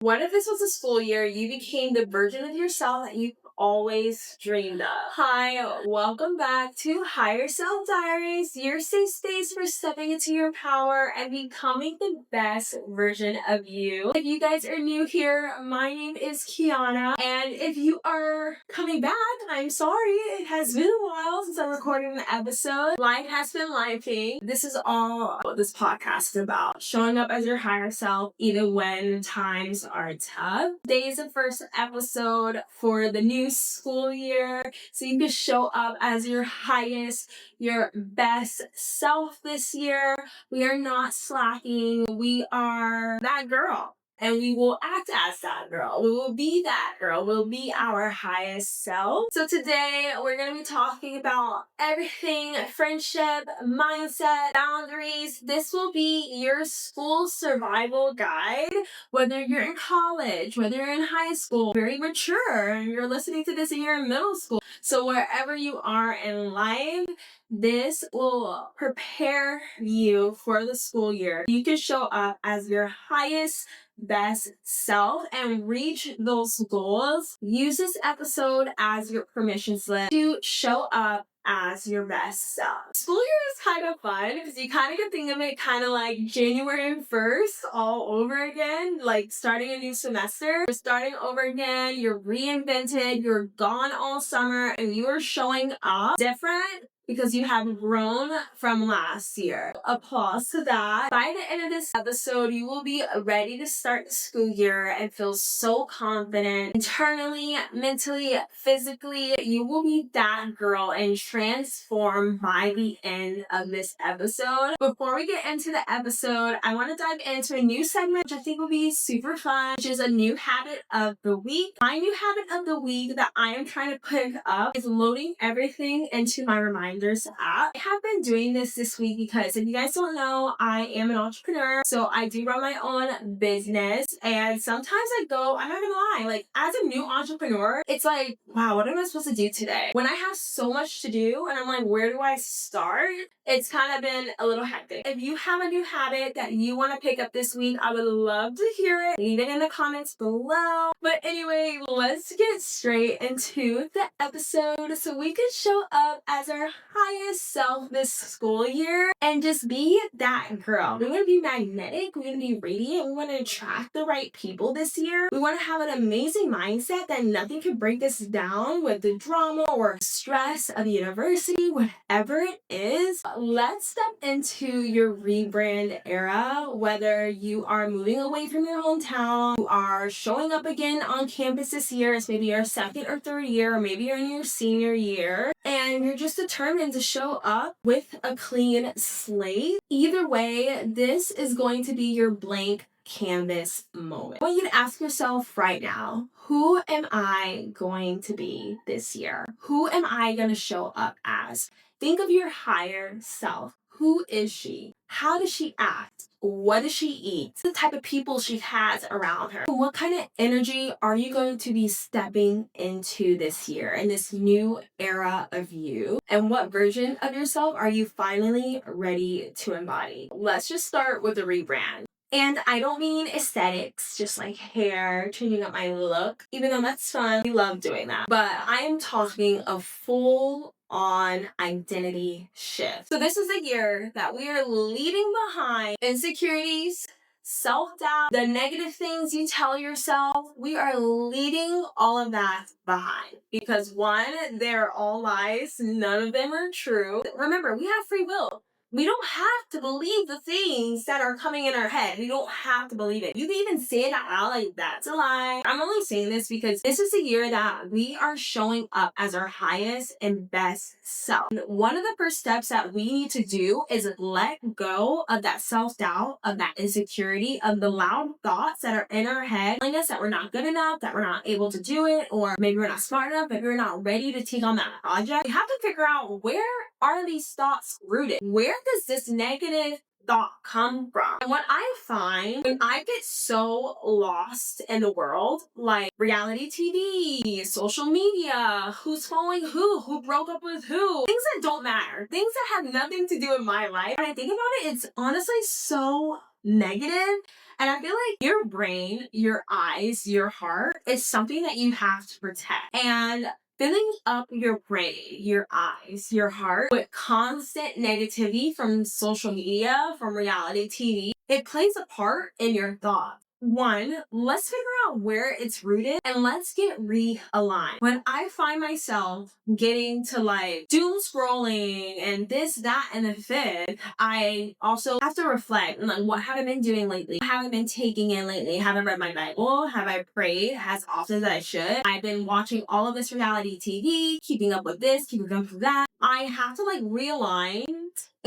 What if this was a school year you became the version of yourself that you've always dreamed of? Hi, welcome back to Higher Self Diaries, your safe space for stepping into your power and becoming the best version of you. If you guys are new here, my name is Kiana, and if you are coming back, I'm sorry. It has been a while since I recorded an episode. Life has been lifing. This is all what this podcast is about. Showing up as your higher self, even when times are tough. Today is the first episode for the new school year, so you can show up as your highest, your best self this year. We are not slacking. We are that girl. And we will act as that girl. We will be that girl. We'll be our highest self. So today we're going to be talking about everything: friendship, mindset, boundaries. This will be your school survival guide. Whether you're in college, whether you're in high school, very mature, and you're listening to this and you're in middle school. So wherever you are in life, this will prepare you for the school year. You can show up as your highest, best self and reach those goals. Use this episode as your permission slip to show up as your best self. School year is kind of fun because you kind of can think of it kind of like January 1st all over again, like starting a new semester. You're starting over again, you're reinvented, you're gone all summer, and you are showing up different because you have grown from last year. Applause to that. By the end of this episode, you will be ready to start the school year and feel so confident internally, mentally, physically. You will be that girl and transform by the end of this episode. Before we get into the episode, I want to dive into a new segment which I think will be super fun, which is a new habit of the week. My new habit of the week that I am trying to pick up is loading everything into my reminders app. I have been doing this week because if you guys don't know, I am an entrepreneur. So I do run my own business, and sometimes I'm not gonna lie, like as a new entrepreneur, it's like, wow, what am I supposed to do today? When I have so much to do and I'm like, where do I start? It's kind of been a little hectic. If you have a new habit that you want to pick up this week, I would love to hear it. Leave it in the comments below. But anyway, let's get straight into the episode so we can show up as our highest self this school year and just be that girl. We want to be magnetic. We want to be radiant. We want to attract the right people this year. We want to have an amazing mindset that nothing can break us down with the drama or stress of university, whatever it is. Let's step into your rebrand era, whether you are moving away from your hometown, you are showing up again on campus this year. It's maybe your second or third year, or maybe you're in your senior year, and you're just determined to show up with a clean slate. Either way, this is going to be your blank canvas moment. I want you to ask yourself right now, who am I going to be this year? Who am I going to show up as? Think of your higher self. Who is she? How does she act? What does she eat? The type of people she has around her. What kind of energy are you going to be stepping into this year in this new era of you? And what version of yourself are you finally ready to embody? Let's just start with the rebrand. And I don't mean aesthetics, just like hair, changing up my look, even though that's fun. We love doing that. But I am talking a full on identity shift. So this is a year that we are leaving behind insecurities, self-doubt, the negative things you tell yourself. We are leaving all of that behind because one, they're all lies. None of them are true. Remember, we have free will. We don't have to believe the things that are coming in our head. We don't have to believe it. You can even say it out loud like, that's a lie. I'm only saying this because this is a year that we are showing up as our highest and best self. And one of the first steps that we need to do is let go of that self-doubt, of that insecurity, of the loud thoughts that are in our head, telling us that we're not good enough, that we're not able to do it, or maybe we're not smart enough, maybe we're not ready to take on that project. We have to figure out, where are these thoughts rooted? Where does this negative thought come from? And what I find when I get so lost in the world, like reality TV, social media, who's following who broke up with who, things that don't matter, things that have nothing to do with my life. When I think about it, it's honestly so negative. And I feel like your brain, your eyes, your heart is something that you have to protect. And filling up your brain, your eyes, your heart with constant negativity from social media, from reality TV, it plays a part in your thoughts. One, let's figure out where it's rooted and let's get realigned. When I find myself getting to like doom scrolling and this, that, and the fifth, I also have to reflect on like what have I been doing lately? What have I been taking in lately? Have I read my Bible? Have I prayed as often as I should? I've been watching all of this reality TV, keeping up with this, keeping up with that. I have to like realign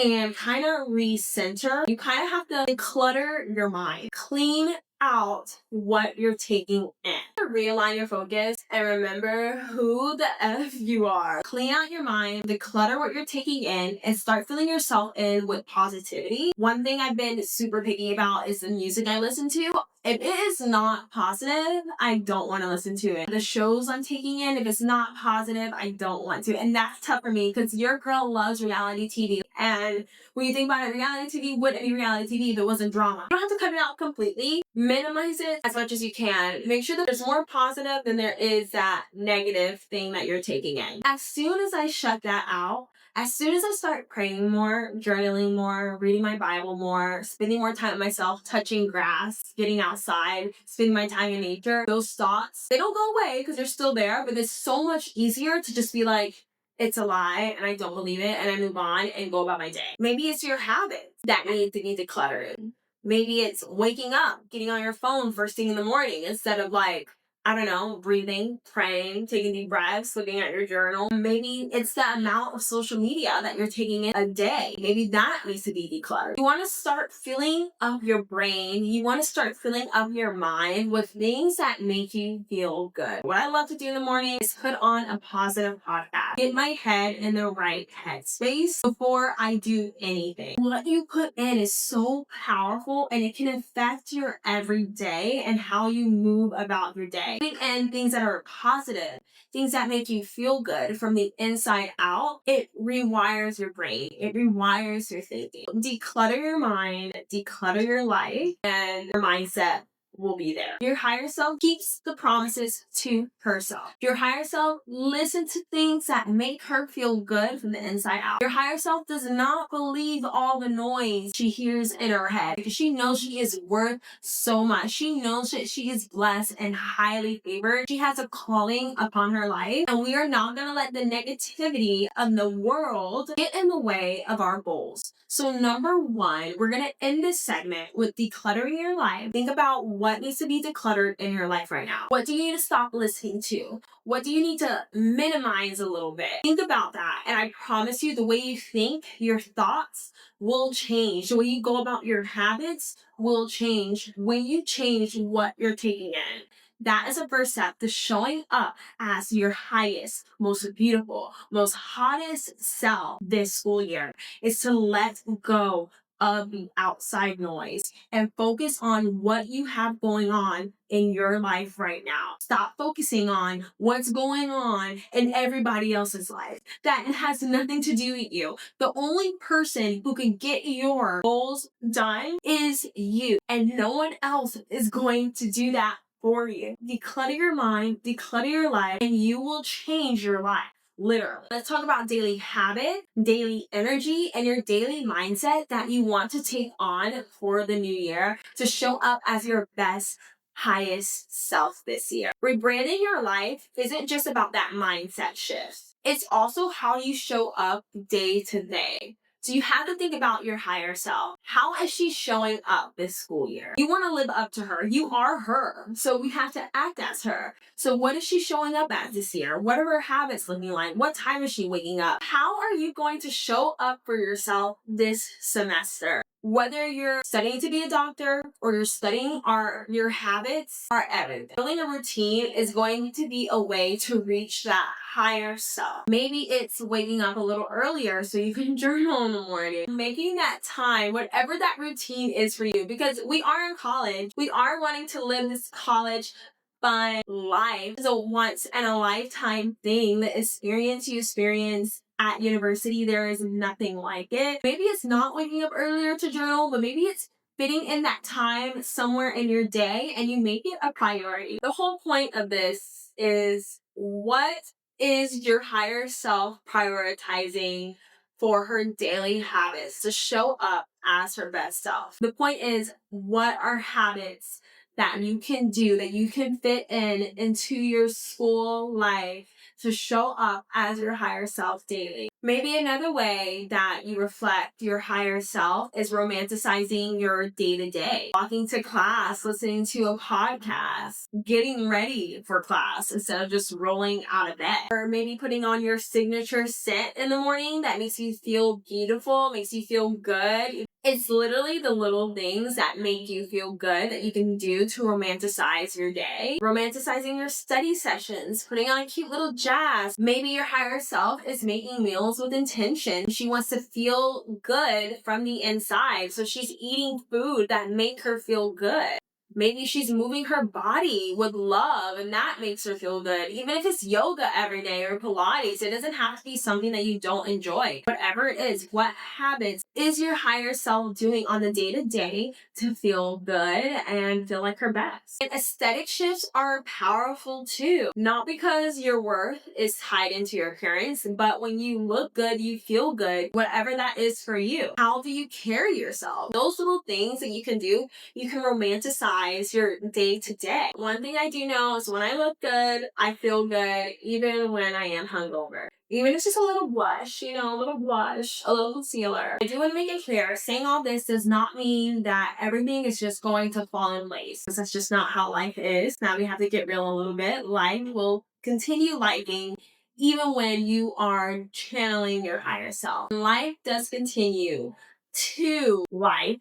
and kind of recenter. You kind of have to declutter your mind, clean out what you're taking in. Realign your focus and remember who the F you are. Clean out your mind, declutter what you're taking in, and start filling yourself in with positivity. One thing I've been super picky about is the music I listen to. If it is not positive, I don't want to listen to it. The shows I'm taking in, if it's not positive, I don't want to. And that's tough for me because your girl loves reality TV. And when you think about it, reality TV wouldn't be reality TV if it wasn't drama. You don't have to cut it out completely. Minimize it as much as you can. Make sure that there's more positive than there is that negative thing that you're taking in. As soon as I shut that out, as soon as I start praying more, journaling more, reading my Bible more, spending more time with myself, touching grass, getting outside, spending my time in nature, those thoughts, they don't go away because they're still there, but it's so much easier to just be like, it's a lie and I don't believe it and I move on and go about my day. Maybe it's your habits that need to be decluttered. Maybe it's waking up, getting on your phone first thing in the morning instead of like, I don't know, breathing, praying, taking deep breaths, looking at your journal. Maybe it's the amount of social media that you're taking in a day. Maybe that needs to be decluttered. You want to start filling up your brain. You want to start filling up your mind with things that make you feel good. What I love to do in the morning is put on a positive podcast. Get my head in the right headspace before I do anything. What you put in is so powerful and it can affect your everyday and how you move about your day. And things that are positive, things that make you feel good from the inside out, it rewires your brain. It rewires your thinking. Declutter your mind, declutter your life, and your mindset will be there. Your higher self keeps the promises to herself. Your higher self listens to things that make her feel good from the inside out. Your higher self does not believe all the noise she hears in her head because she knows she is worth so much. She knows that she is blessed and highly favored. She has a calling upon her life, and we are not going to let the negativity of the world get in the way of our goals. So number one, we're going to end this segment with decluttering your life. Think about what needs to be decluttered in your life right now. What do you need to stop listening to? What do you need to minimize a little bit? Think about that. And I promise you, the way you think, your thoughts will change. The way you go about your habits will change when you change what you're taking in. That is a first step to showing up as your highest, most beautiful, most hottest self this school year, is to let go of the outside noise and focus on what you have going on in your life right now. Stop focusing on what's going on in everybody else's life. That has nothing to do with you. The only person who can get your goals done is you, and no one else is going to do that for you. Declutter your mind, declutter your life, and you will change your life. Literally. Let's talk about daily habit, daily energy, and your daily mindset that you want to take on for the new year to show up as your best, highest self this year. Rebranding your life isn't just about that mindset shift. It's also how you show up day to day. So you have to think about your higher self. How is she showing up this school year? You want to live up to her. You are her. So we have to act as her. So what is she showing up as this year? What are her habits looking like? What time is she waking up? How are you going to show up for yourself this semester? Whether you're studying to be a doctor or you're studying your habits are everything. Building a routine is going to be a way to reach that higher self. Maybe it's waking up a little earlier so you can journal in the morning. Making that time, whatever that routine is for you, because we are in college. We are wanting to live this college fun life. It's a once in a lifetime thing. The experience you experience at university, there is nothing like it. Maybe it's not waking up earlier to journal, but maybe it's fitting in that time somewhere in your day and you make it a priority. The whole point of this is, what is your higher self prioritizing for her daily habits to show up as her best self? The point is, what are habits that you can do, that you can fit into your school life to show up as your higher self daily? Maybe another way that you reflect your higher self is romanticizing your day-to-day. Walking to class, listening to a podcast, getting ready for class instead of just rolling out of bed. Or maybe putting on your signature scent in the morning that makes you feel beautiful, makes you feel good. It's literally the little things that make you feel good that you can do to romanticize your day. Romanticizing your study sessions, putting on a cute little jazz. Maybe your higher self is making meals with intention. She wants to feel good from the inside, so she's eating food that make her feel good. Maybe she's moving her body with love and that makes her feel good. Even if it's yoga every day or Pilates, it doesn't have to be something that you don't enjoy. Whatever it is, what habits is your higher self doing on the day-to-day to feel good and feel like her best? And aesthetic shifts are powerful too. Not because your worth is tied into your appearance, but when you look good, you feel good, whatever that is for you. How do you carry yourself? Those little things that you can do, you can romanticize your day to day. One thing I do know is when I look good, I feel good, even when I am hungover. Even if it's just a little blush, a little blush, a little concealer. I do want to make it clear, saying all this does not mean that everything is just going to fall in place, because that's just not how life is. Now we have to get real a little bit. Life will continue lifing even when you are channeling your higher self. Life does continue to life.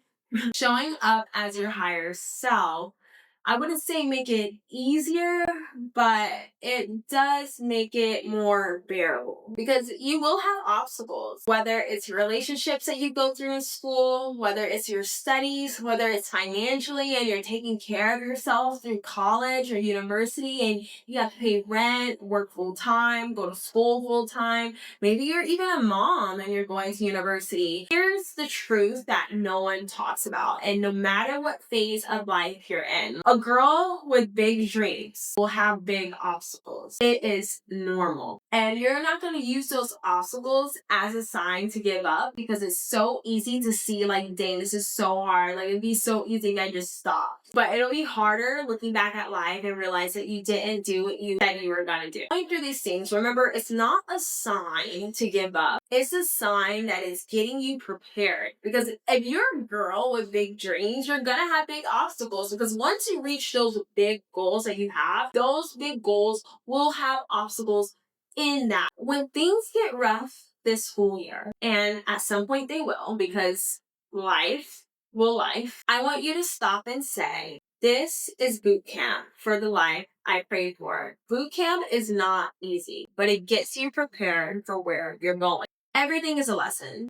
Showing up as your higher self, I wouldn't say make it easier, but it does make it more bearable, because you will have obstacles, whether it's relationships that you go through in school, whether it's your studies, whether it's financially and you're taking care of yourself through college or university and you have to pay rent, work full time, go to school full time. Maybe you're even a mom and you're going to university. Here's the truth that no one talks about, and no matter what phase of life you're in, a girl with big dreams will have big obstacles. It is normal. And you're not going to use those obstacles as a sign to give up, because it's so easy to see like, dang, this is so hard. Like, it'd be so easy if I just stopped. But it'll be harder looking back at life and realize that you didn't do what you said you were going to do. Going through these things, remember, it's not a sign to give up. It's a sign that is getting you prepared. Because if you're a girl with big dreams, you're going to have big obstacles, because once you reach those big goals that you have, those big goals will have obstacles in that. When things get rough this school year, and at some point they will, because life will life, I want you to stop and say, this is boot camp for the life I prayed for. Boot camp is not easy, but it gets you prepared for where you're going. Everything is a lesson.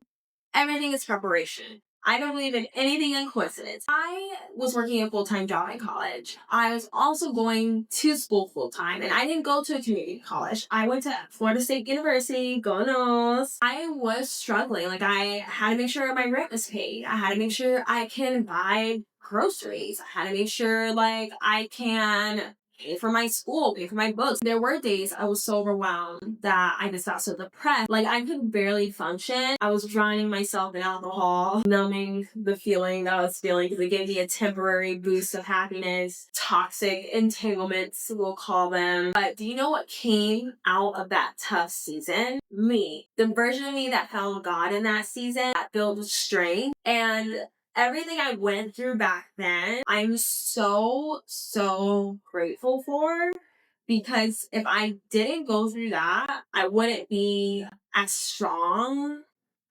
Everything is preparation. I don't believe in anything in coincidence. I was working a full-time job in college. I was also going to school full-time, and I didn't go to a community college. I went to Florida State University, go Noles. I was struggling. Like, I had to make sure my rent was paid. I had to make sure I can buy groceries. I had to make sure, like, I can pay for my school, pay for my books. There were days I was so overwhelmed that I just got so depressed. Like, I could barely function. I was drowning myself in alcohol, numbing the feeling that I was feeling, because it gave me a temporary boost of happiness. Toxic entanglements, we'll call them. But do you know what came out of that tough season? Me. The version of me that found God in that season, that built strength. And everything I went through back then, I'm so grateful for, because if I didn't go through that, I wouldn't be as strong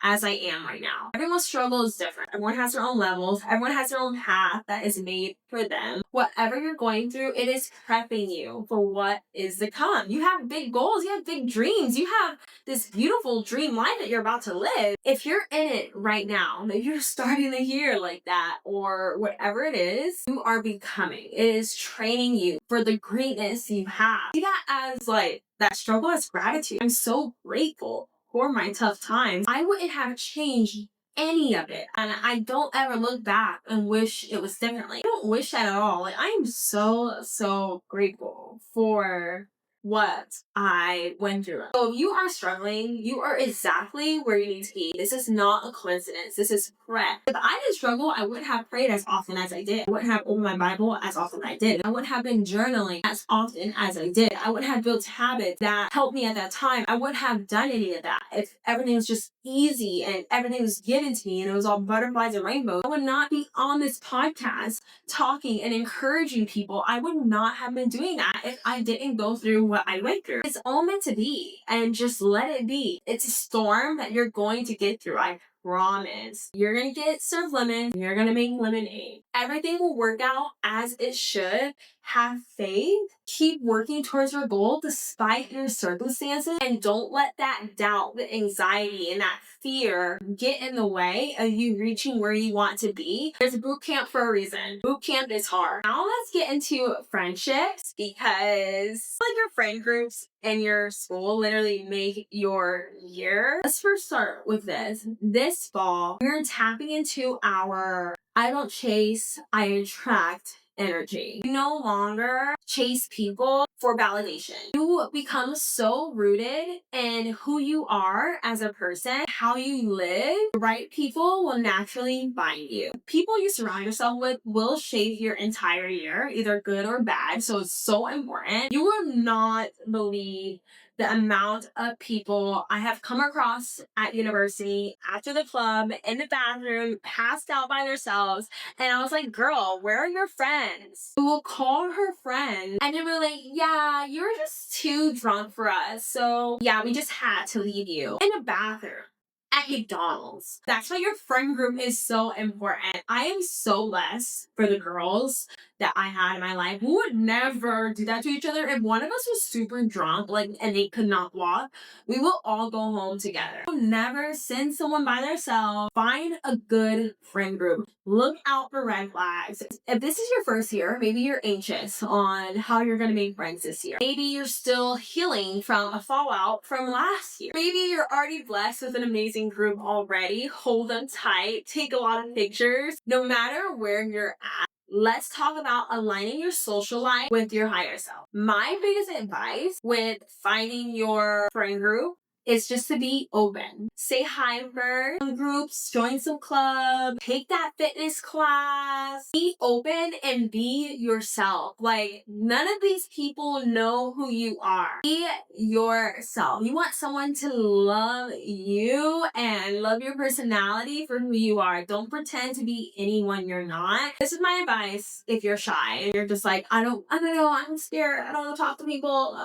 as I am right now. Everyone's struggle is different. Everyone has their own levels. Everyone has their own path that is made for them. Whatever you're going through, it is prepping you for what is to come. You have big goals. You have big dreams. You have this beautiful dream life that you're about to live. If you're in it right now, maybe you're starting the year like that, or whatever it is, you are becoming. It is training you for the greatness you have. See that as like, that struggle as gratitude. I'm so grateful for my tough times. I wouldn't have changed any of it. And I don't ever look back and wish it was differently. I don't wish that at all. Like, I am so grateful for what I went through. So if you are struggling, you are exactly where you need to be. This is not a coincidence. This is correct. If I didn't struggle, I wouldn't have prayed as often as I did. I wouldn't have opened my Bible as often as I did. I wouldn't have been journaling as often as I did. I wouldn't have built habits that helped me at that time. I wouldn't have done any of that if everything was just easy and everything was given to me and it was all butterflies and rainbows. I would not be on this podcast talking and encouraging people. I would not have been doing that if I didn't go through what I went through. It's all meant to be, and just let it be. It's a storm that you're going to get through. I promise. You're gonna get served lemon. You're gonna make lemonade. Everything will work out as it should. Have faith. Keep working towards your goal despite your circumstances, and don't let that doubt, the anxiety, and that fear get in the way of you reaching where you want to be. There's a boot camp for a reason. Boot camp is hard. Now let's get into friendships, because like your friend groups and your school literally make your year. Let's first start with this. This fall, we're tapping into our I don't chase, I attract energy. You no longer chase people for validation. You become so rooted in who you are as a person, how you live. The right people will naturally find you. People you surround yourself with will shape your entire year, either good or bad. So it's so important. You will not believe the amount of people I have come across at university, after the club, in the bathroom, passed out by themselves. And I was like, girl, where are your friends? Who will call her friends and then we're like, yeah, you're just too drunk for us. So yeah, we just had to leave you in a bathroom at McDonald's. That's why your friend group is so important. I am so blessed for the girls that I had in my life. We would never do that to each other. If one of us was super drunk, and they could not walk, we will all go home together. We'll never send someone by themselves. Find a good friend group. Look out for red flags. If this is your first year, maybe you're anxious on how you're going to make friends this year. Maybe you're still healing from a fallout from last year. Maybe you're already blessed with an amazing group already. Hold them tight. Take a lot of pictures. No matter where you're at, let's talk about aligning your social life with your higher self. My biggest advice with finding your friend group is just to be open. Say hi first. Some groups, join some clubs, take that fitness class. Be open and be yourself. Like, none of these people know who you are. Be yourself. You want someone to love you and love your personality for who you are. Don't pretend to be anyone you're not. This is my advice if you're shy and you're just like, I don't know, I'm scared, I don't want to talk to people.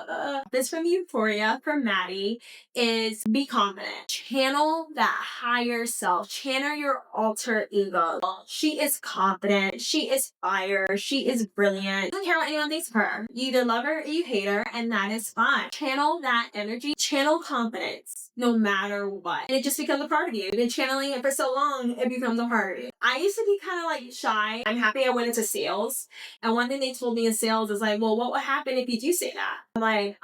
This from Euphoria, from Maddie, is be confident. Channel that higher self. Channel your alter ego. She is confident. She is fire. She is brilliant. Doesn't care what anyone thinks of her. You either love her or you hate her, and that is fine. Channel that energy. Channel confidence no matter what. And it just becomes a part of you. You've been channeling it for so long, it becomes a part of you. I used to be kind of like shy. I'm happy I went into sales. And one thing they told me in sales is like, well, what would happen if you do say that? I'm like,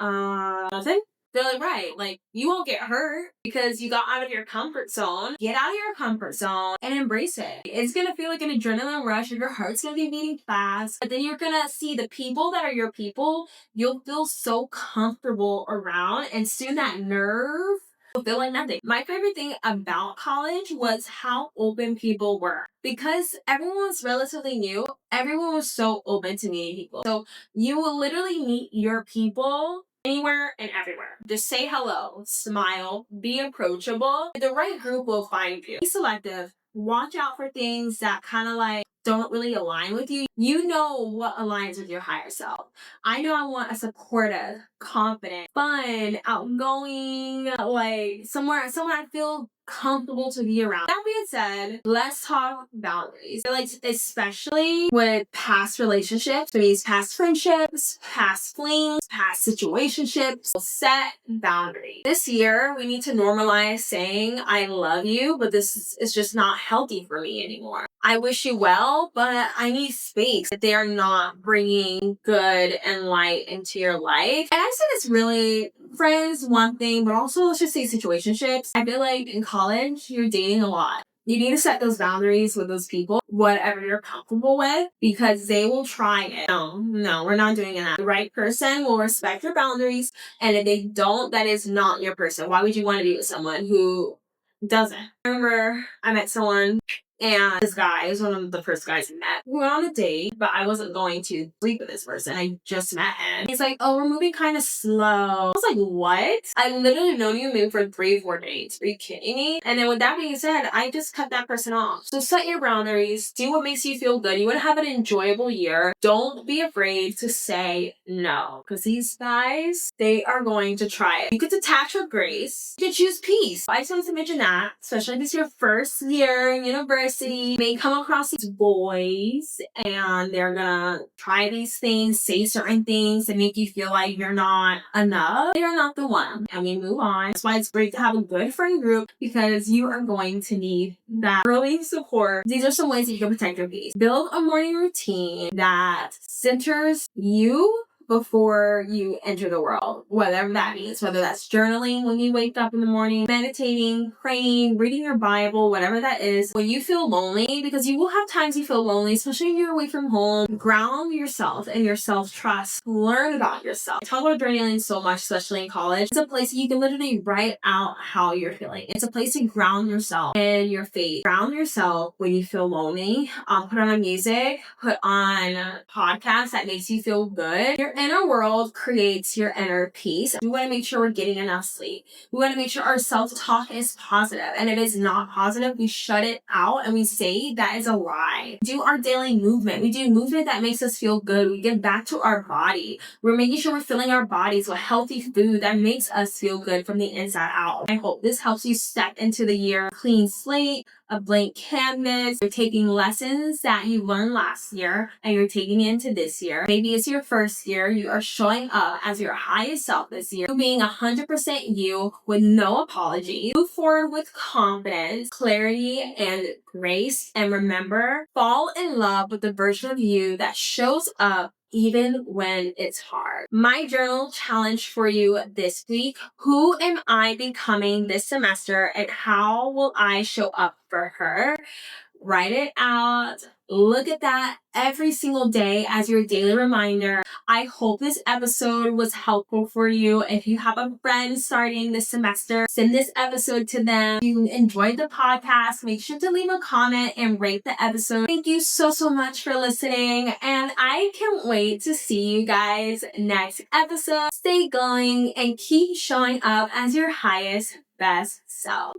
nothing. They're like, right, like, you won't get hurt because you got out of your comfort zone. Get out of your comfort zone and embrace it. It's gonna feel like an adrenaline rush and your heart's gonna be beating fast. But then you're gonna see the people that are your people, you'll feel so comfortable around, and soon that nerve will feel like nothing. My favorite thing about college was how open people were. Because everyone was relatively new, everyone was so open to meeting people. So you will literally meet your people anywhere and everywhere. Just say hello, smile, be approachable. The right group will find you. Be selective. Watch out for things that kind of like don't really align with you. You know what aligns with your higher self. I know I want a supportive, confident, fun, outgoing, like someone I feel comfortable to be around. That being said, let's talk boundaries. Like, especially with past relationships, these past friendships, past flings, past situationships. Set boundaries. This year, we need to normalize saying I love you, but this is just not healthy for me anymore. I wish you well, but I need space. That they are not bringing good and light into your life. And I said it's really friends, one thing, but also let's just say situationships. I feel like in college, you're dating a lot. You need to set those boundaries with those people, whatever you're comfortable with, because they will try it. No, we're not doing that. The right person will respect your boundaries, and if they don't, that is not your person. Why would you want to be with someone who doesn't? I remember I met someone, and this guy is one of the first guys I met. We went on a date, but I wasn't going to sleep with this person. I just met him. He's like, oh, we're moving kind of slow. I was like, what? I literally known you maybe for 3-4 dates. Are you kidding me? And then with that being said, I just cut that person off. So set your boundaries. Do what makes you feel good. You want to have an enjoyable year. Don't be afraid to say no. Because these guys, they are going to try it. You get detach with grace. You can choose peace. I just want to mention that, especially if it's your first year in university, you may come across these boys and they're gonna try these things, say certain things that make you feel like you're not enough. They're not the one. And we move on. That's why it's great to have a good friend group, because you are going to need that early support. These are some ways that you can protect your peace. Build a morning routine that centers you before you enter the world, whatever that means, whether that's journaling when you wake up in the morning, meditating, praying, reading your Bible, whatever that is. When you feel lonely, because you will have times you feel lonely, especially when you're away from home, ground yourself and your self-trust. Learn about yourself. I talk about journaling so much, especially in college. It's a place you can literally write out how you're feeling. It's a place to ground yourself and your faith. Ground yourself when you feel lonely. Put on music, put on a podcast that makes you feel good. Your inner world creates your inner peace. We want to make sure we're getting enough sleep. We want to make sure our self-talk is positive. And if it's not positive, we shut it out and we say that is a lie. Do our daily movement. We do movement that makes us feel good. We get back to our body. We're making sure we're filling our bodies with healthy food that makes us feel good from the inside out. I hope this helps you step into the year clean slate, a blank canvas. You're taking lessons that you learned last year and you're taking into this year. Maybe it's your first year. You are showing up as your highest self this year. You being 100% you with no apology. Move forward with confidence, clarity, and grace. And remember, fall in love with the version of you that shows up even when it's hard. My journal challenge for you this week: who am I becoming this semester and how will I show up for her? Write it out. Look at that every single day as your daily reminder. I hope this episode was helpful for you. If you have a friend starting this semester, send this episode to them. If you enjoyed the podcast, make sure to leave a comment and rate the episode. Thank you so much for listening, and I can't wait to see you guys next episode. Stay glowing and keep showing up as your highest, best self.